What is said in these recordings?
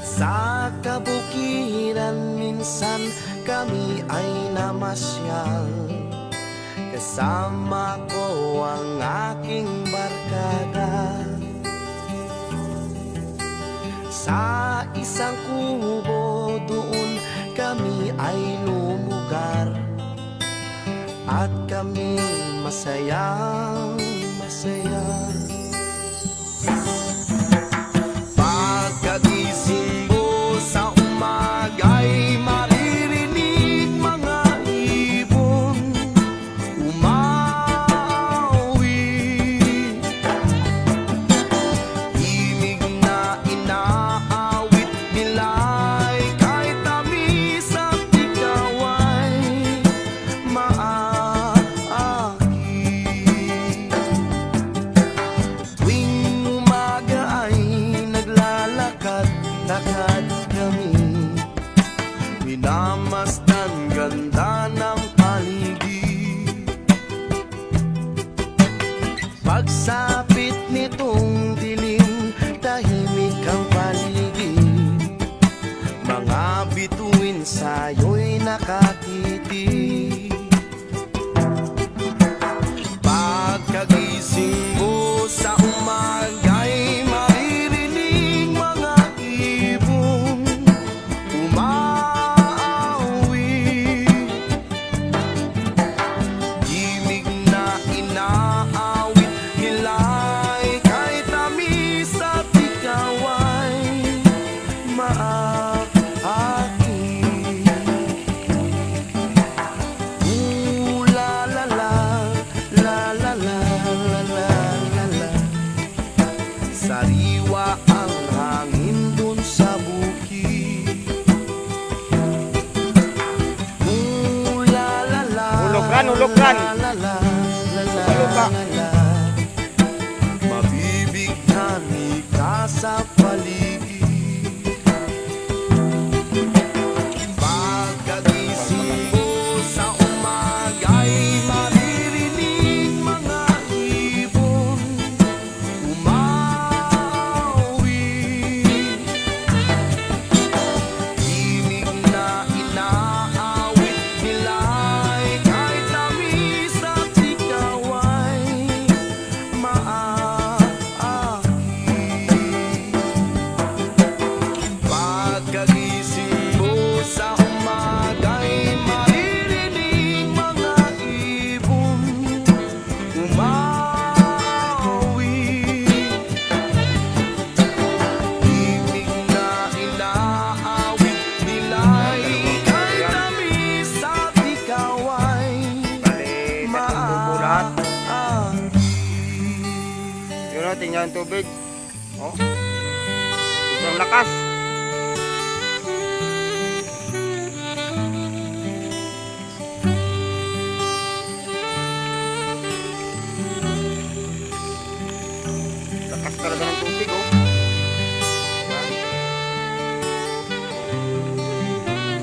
Sa kabukiran minsan kami ay namasyal, kasama ko ang aking barkada. Sa isang kubo doon kami ay lumugar, at kami masayang masaya. Pagkagising mo sa umaga'y maririnig mga ibon umawi. Himig na inaawit nila'y kahit tamis at ikaw ay maakit. Tuwing umaga ay naglalakad-lakad kami, minamasdan ganda ng paligid. Pagsapit nitong dilim, tahimik ang paligid, mga bituin sa'yo'y nakatitig. Pagkagising mo sa umaga'y maririnig mga ibon umawi. Himig na inaawit nila'y kahit tamis at ikaw ay maakit. Ooh la la la, la la la la la la la. Sariwa ang hangin dun sa bukid. Ooh la la la, Hulugan. la la la la la Huluga. la la. Mabibigyan ka sa paligid. Pagkagising mo sa umaga'y maririnig mga ibon umawi. Himig na inaawit nila'y kahit tamis at ikaw ay maakit. Pagkagising mo sa umaga'y maririnig mga ibon umawi. Himig na inaawit nila'y kahit tamis at ikaw ay Bali, tatlong bubo lahat. maakit. Yun o, tingnan ang tubig. Oh. Sobrang lakas. Lakas talaga ng tubig, oh. Yan.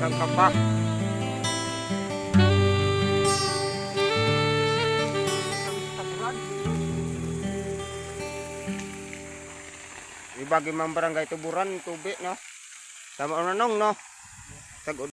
Saan ka pa? Ibagi mang barangay Tuburan, tubig, no? Tama na nung, no? Tagod.